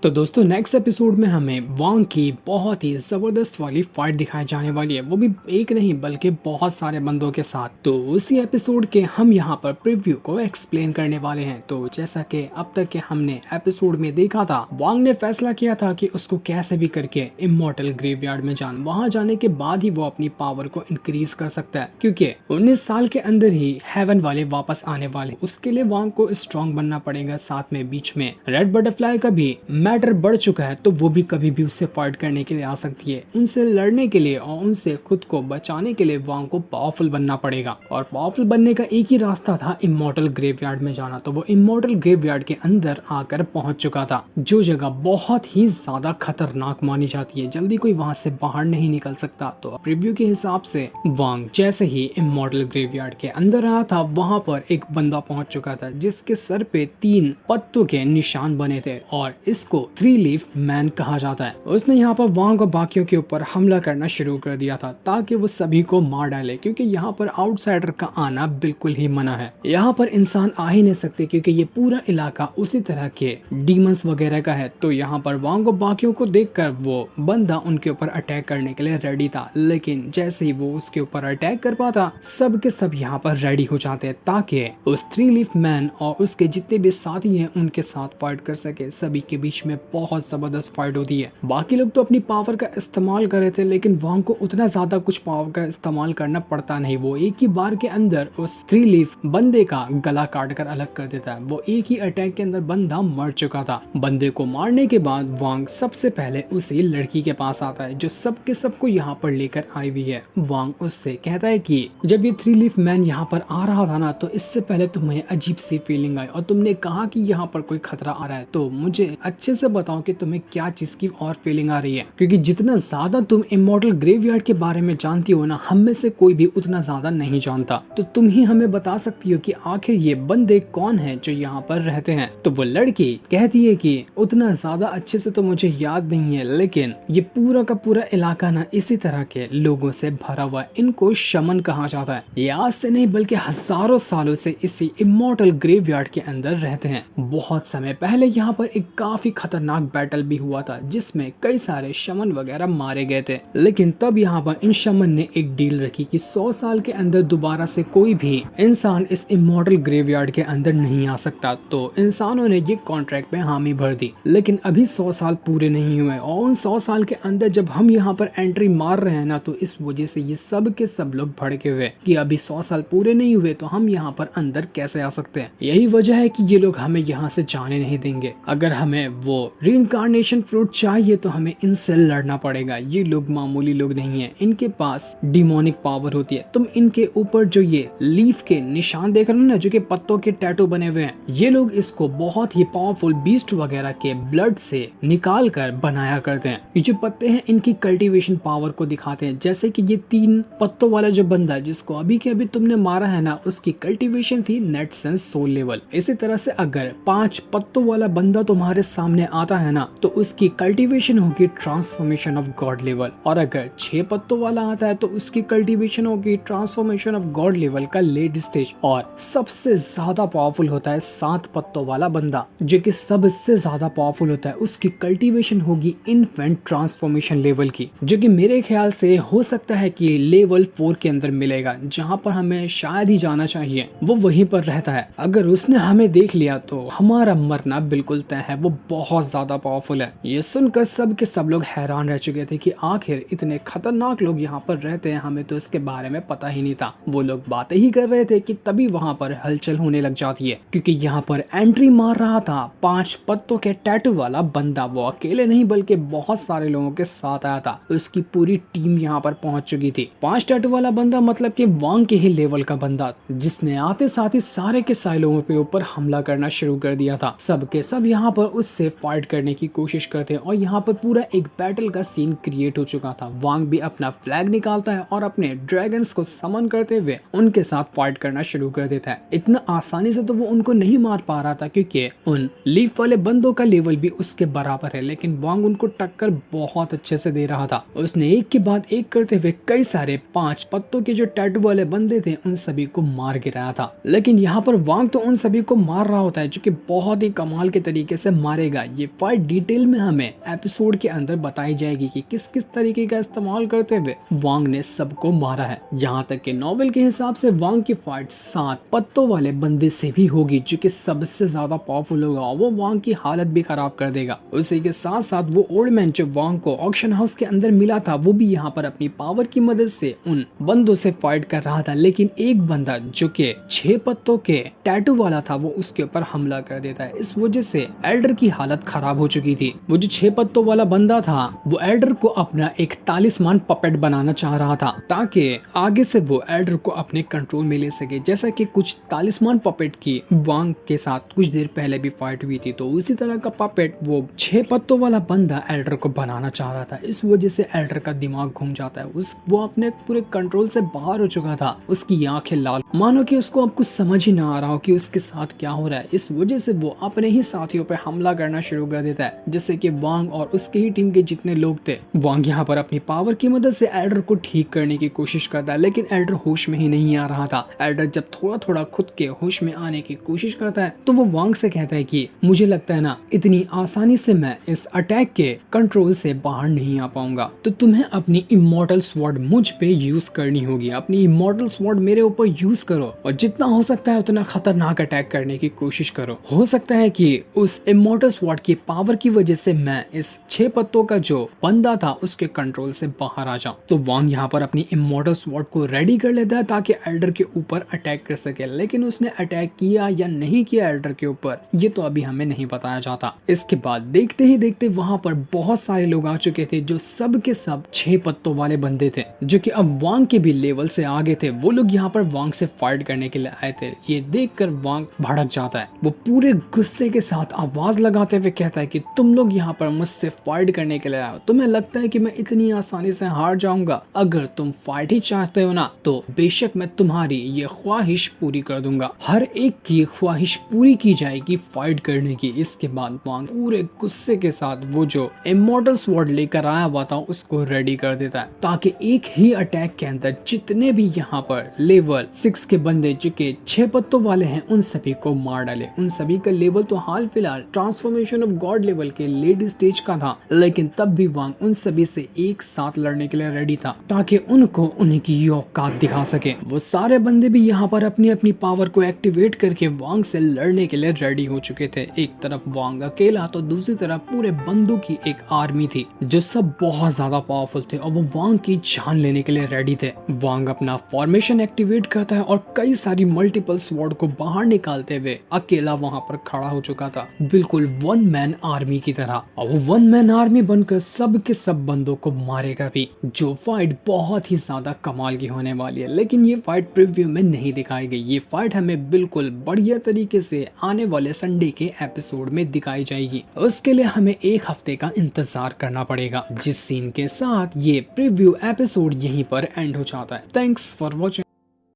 तो दोस्तों next episode में हमें वांग की बहुत ही जबरदस्त वाली फाइट दिखाई जाने वाली है, वो भी एक नहीं बल्कि बहुत सारे बंदों के साथ। तो उसी एपिसोड के हम यहाँ पर प्रीव्यू को एक्सप्लेन करने वाले हैं। तो जैसा कि अब तक के हमने एपिसोड में देखा था, वांग ने फैसला किया था कि उसको कैसे भी करके इमॉर्टल ग्रेवयार्ड में वहां जाने के बाद ही वो अपनी पावर को इंक्रीज कर सकता है, क्योंकि 19 साल के अंदर ही हेवन वाले वापस आने वाले। उसके लिए वांग को स्ट्रॉन्ग बनना पड़ेगा। साथ में बीच में रेड बटरफ्लाई का भी मैटर बढ़ चुका है, तो वो भी कभी भी उससे फाइट करने के लिए आ सकती है। उनसे लड़ने के लिए और उनसे खुद को बचाने के लिए वांग को पावरफुल बनना पड़ेगा, और पावरफुल बनने का एक ही रास्ता था इमॉर्टल ग्रेवयार्ड में जाना। तो वो इमॉर्टल ग्रेवयार्ड के अंदर आकर पहुंच चुका था, जो जगह बहुत ही ज्यादा खतरनाक मानी जाती है। जल्दी कोई वहां से बाहर नहीं निकल सकता। तो प्रीव्यू के हिसाब से वांग जैसे ही इमॉर्टल ग्रेवयार्ड के अंदर आया था, वहां पर एक बंदा पहुंच चुका था जिसके सर पे 3 पत्तों के निशान बने थे, और इसको 3 लीफ मैन कहा जाता है। उसने यहाँ पर वांग और बाकियों के ऊपर हमला करना शुरू कर दिया था ताकि वो सभी को मार डाले, क्योंकि यहाँ पर आउटसाइडर का आना बिल्कुल ही मना है। यहाँ पर इंसान आ ही नहीं सकते, क्योंकि ये पूरा इलाका उसी तरह के डीमंस वगैरह का है। तो यहाँ पर वांग और बाकियों को देखकर वो बंदा उनके ऊपर अटैक करने के लिए रेडी था, लेकिन जैसे ही वो उसके ऊपर अटैक कर पाता, सब के सब यहाँ पर रेडी हो जाते हैं ताकि उस 3 लीफ मैन और उसके जितने भी साथी हैं उनके साथ फाइट कर सके। सभी के बीच में बहुत जबरदस्त फाइट होती है। बाकी लोग तो अपनी पावर का इस्तेमाल कर रहे थे, लेकिन वांग को उतना ज्यादा कुछ पावर का इस्तेमाल करना पड़ता नहीं। वो एक ही बार के अंदर उस 3 लीफ बंदे का गला काट कर अलग कर देता है। वो एक ही अटैक के अंदर बंदा मर चुका था। बंदे को मारने के बाद वांग सबसे पहले उसी लड़की के पास आता है जो सबके सबको यहाँ पर लेकर आई हुई है। वांग उससे कहता है कि जब ये 3 लीफ मैन यहाँ पर आ रहा था ना, तो इससे पहले तुम्हें अजीब सी फीलिंग आई और तुमने कहा कि यहाँ पर कोई खतरा आ रहा है। तो मुझे अच्छे से बताओ कि तुम्हें क्या चीज की और फीलिंग आ रही है, क्योंकि जितना ज्यादा तुम इमॉर्टल ग्रेवयार्ड के बारे में जानती हो ना, हम में से कोई भी उतना ज्यादा नहीं जानता। तो तुम ही हमें बता सकती हो कि आखिर ये बंदे कौन हैं जो यहाँ पर रहते हैं। तो वो लड़की कहती है कि उतना ज्यादा अच्छे से तो मुझे याद नहीं है, लेकिन ये पूरा का पूरा इलाका ना इसी तरह के लोगों से भरा हुआ है। इनको शमन कहा जाता है। ये आज से नहीं बल्कि हजारों सालों से इसी इमॉर्टल ग्रेवयार्ड के अंदर रहते हैं। बहुत समय पहले यहाँ पर एक काफी खतरनाक बैटल भी हुआ था, जिसमें कई सारे शमन वगैरह मारे गए थे। लेकिन तब यहाँ पर इन शमन ने एक डील रखी कि 100 साल के अंदर दोबारा से कोई भी इंसान इस इमॉर्टल ग्रेवयार्ड के अंदर नहीं आ सकता। तो इंसानों ने ये कॉन्ट्रैक्ट पे हामी भर दी। लेकिन अभी 100 साल पूरे नहीं हुए, और उन 100 साल के अंदर जब हम यहाँ पर एंट्री मार रहे हैं ना, तो इस वजह से ये सब के सब लोग भड़के हुए कि अभी 100 साल पूरे नहीं हुए तो हम यहाँ पर अंदर कैसे आ सकते हैं। यही वजह है कि ये लोग हमें यहाँ से जाने नहीं देंगे। अगर हमें वो रीइंकार्नेशन फ्रूट चाहिए तो हमें इनसे लड़ना पड़ेगा। ये लोग मामूली लोग नहीं है, इनके पास डिमोनिक पावर होती है। तुम इनके ऊपर जो ये लीफ के निशान देख रहे हो ना, जो कि पत्तों के टैटू बने हुए हैं, ये लोग इसको बहुत ही पावरफुल बीस्ट वगैरह के ब्लड से निकाल कर बनाया करते हैं। ये जो पत्ते हैं इनकी कल्टीवेशन पावर को दिखाते हैं। जैसे कि ये 3 पत्तों वाला जो बंदा जिसको अभी के अभी तुमने मारा है ना, उसकी कल्टीवेशन थी नेट सेंस सोल लेवल। इसी तरह से अगर 5 पत्तों वाला बंदा तुम्हारे सामने आता है ना, तो उसकी कल्टीवेशन होगी ट्रांसफॉर्मेशन ऑफ गॉड लेवल। और अगर 6 पत्तों वाला आता है तो उसकी कल्टीवेशन होगी ट्रांसफॉर्मेशन ऑफ गॉड लेवल का लेट स्टेज। और सबसे ज्यादा पावरफुल होता है 7 पत्तों वाला बंदा, जो कि सबसे ज्यादा पावरफुल होता है। उसकी कल्टीवेशन होगी इन्फेंट ट्रांसफॉर्मेशन लेवल की, जो कि मेरे ख्याल से हो सकता है कि लेवल 4 के अंदर मिलेगा, जहां पर हमें शायद ही जाना चाहिए। वो वहीं पर रहता है। अगर उसने हमें देख लिया तो हमारा मरना बिल्कुल तय है। वो बहुत ज्यादा पावरफुल है। ये सुनकर सब के सब लोग हैरान रह चुके थे कि आखिर इतने खतरनाक लोग यहाँ पर रहते हैं, हमें तो इसके बारे में पता ही नहीं था। वो लोग बातें ही कर रहे थे कि तभी वहाँ पर हलचल होने लग जाती है, क्योंकि यहाँ पर एंट्री मार रहा था 5 पत्तों के टैटू वाला बंदा। वो अकेले नहीं बल्कि बहुत सारे लोगों के साथ आया था। उसकी पूरी टीम यहाँ पर पहुंच चुकी थी। 5 टैटू वाला बंदा मतलब कि वांग के ही लेवल का बंदा, जिसने आते साथ ही सारे के सारे लोगों के ऊपर हमला करना शुरू कर दिया था। सब के सब यहाँ पर उससे फाइट करने की कोशिश करते हैं, और यहाँ पर पूरा एक बैटल का सीन क्रिएट हो चुका था। वांग भी अपना फ्लैग निकालता है और अपने ड्रैगन्स को समन करते हुए उनके साथ फाइट करना शुरू कर देता है। इतना आसानी से तो वो उनको नहीं मार पा रहा था, क्योंकि उन लीफ वाले बंदों का लेवल भी उसके बराबर है, लेकिन वांग उनको टक्कर बहुत अच्छे से दे रहा था। उसने एक के बाद एक करते हुए कई सारे 5 पत्तों के जो टैटू वाले बंदे थे उन सभी को मार गिराया था। लेकिन यहाँ पर वांग तो उन सभी को मार रहा होता है, जो कि बहुत ही कमाल के तरीके से मारेगा। ये फाइट डिटेल में हमें एपिसोड के अंदर बताई जाएगी कि किस किस तरीके का इस्तेमाल करते हुए वांग ने सबको मारा है। यहाँ तक कि नॉवेल के हिसाब से वांग की फाइट 7 पत्तों वाले बंदे से भी होगी जो कि सबसे ज्यादा पावरफुल होगा। वो वांग की हालत भी खराब कर देगा। उसी के साथ साथ वो ओल्ड मैन जो वांग को ऑक्शन हाउस के अंदर मिला था वो भी यहाँ पर अपनी पावर की मदद से उन बंदों से फाइट कर रहा था, लेकिन एक बंदा जो कि 6 पत्तों के टैटू वाला था वो उसके ऊपर हमला कर देता है। इस वजह से एल्डर की हालत खराब हो चुकी थी। वो जो 6 पत्तों वाला बंदा था वो एल्डर को अपना एक तालिस्मान पपेट बनाना चाह रहा था ताकि आगे से वो एल्डर को अपने कंट्रोल में ले सके। जैसा कि कुछ तालिस्मान पपेट की वांग के साथ कुछ देर पहले भी फाइट हुई थी, तो उसी तरह का पपेट वो 6 पत्तों वाला बंदा एल्डर को बनाना चाह रहा था। इस वजह से एल्डर का दिमाग घूम जाता है। वो अपने पूरे कंट्रोल से बाहर हो चुका था। उसकी आंखें लाल, मानो कि उसको अब कुछ समझ ही ना आ रहा हो कि उसके साथ क्या हो रहा है। इस वजह से वो अपने ही साथियों पे हमला करना शुरू कर देता है, जिससे कि वांग और उसके ही टीम के जितने लोग थे, वांग यहाँ पर अपनी पावर की मदद से एल्डर को ठीक करने की कोशिश करता है, लेकिन एल्डर होश में ही नहीं आ रहा था। एल्डर जब थोड़ा थोड़ा खुद के होश में आने की कोशिश करता है तो वो वांग से कहता है कि मुझे लगता है ना इतनी आसानी से मैं इस अटैक के कंट्रोल से बाहर नहीं आ पाऊंगा, तो तुम्हें अपनी इमॉर्टल स्वॉर्ड मुझ पे यूज करनी होगी। अपनी इमॉर्टल स्वॉर्ड मेरे ऊपर यूज करो और जितना हो सकता है उतना खतरनाक अटैक करने की कोशिश करो। हो सकता है कि उस इमॉर्टल स्वॉर्ड की पावर की वजह से मैं इस 6 पत्तों का जो बंदा था उसके कंट्रोल से बाहर आ जाऊं। तो वांग यहाँ पर अपनी इमॉर्टल स्वॉर्ड को रेडी कर लेता है ताकि एल्डर के ऊपर अटैक कर सके, लेकिन उसने अटैक किया या नहीं किया एल्डर के ऊपर ये तो अभी हमें नहीं बताया जाता। इसके बाद देखते ही देखते वहां पर बहुत सारे लोग आ चुके थे जो सब के सब 6 पत्तों वाले बंदे थे, जो कि अब वांग के भी लेवल से आगे थे। वो लोग यहाँ पर वांग से फाइट करने के लिए आए थे। ये देखकर वांग भड़क जाता है। वो पूरे गुस्से के साथ आवाज लगाते हुए कहता है कि तुम लोग यहाँ पर मुझसे फाइट करने के लिए आए हो, तुम्हें लगता है कि मैं इतनी आसानी से हार जाऊंगा? अगर तुम फाइट ही चाहते हो ना तो बेशक मैं तुम्हारी ये ख्वाहिश पूरी कर दूंगा। हर एक की ख्वाहिश पूरी की जाएगी फाइट करने की। इसके बाद वांग पूरे गुस्से के साथ वो जो इमॉर्टल स्वॉर्ड लेकर आया हुआ था उसको रेडी कर देता है ताकि एक ही अटैक के अंदर जितने भी यहाँ पर लेवल 6 के बंदे जो कि 6 पत्तों वाले हैं उन सभी को मार डाले। उन सभी का लेवल तो हाल फिलहाल ट्रांसफॉर्मेशन ऑफ गॉड लेवल के लेड स्टेज का था, लेकिन तब भी वांग उन सभी से एक साथ लड़ने के लिए रेडी था ताकि उनको उनकी औकात दिखा सके। वो सारे बंदे भी यहाँ पर अपनी अपनी पावर को एक्टिवेट करके वांग से लड़ने के लिए रेडी हो चुके थे। एक तरफ वांग अकेला तो दूसरी तरफ पूरे बंदों की एक आर्मी थी जो सब बहुत ज्यादा पावरफुल थे और वो वांग की जान लेने के लिए रेडी थे। वांग अपना फॉर्मेशन एक्टिवेट करता है और कई सारी मल्टीपल स्वॉर्ड को बाहर निकालते हुए अकेला वहां पर खड़ा हो चुका था, बिल्कुल वन मैन आर्मी की तरह। और वो वन मैन आर्मी बनकर सब के सब बंदों को मारेगा भी। जो फाइट बहुत ही ज्यादा कमाल की होने वाली है, लेकिन ये फाइट प्रीव्यू में नहीं दिखाई गई। ये फाइट हमें बिल्कुल बढ़िया तरीके से आने वाले संडे के एपिसोड में दिखाई जाएगी। उसके लिए हमें एक हफ्ते का इंतजार करना पड़ेगा, जिस सीन के साथ ये प्रीव्यू एपिसोड यहीं पर एंड हो जाता है। Thanks for watching.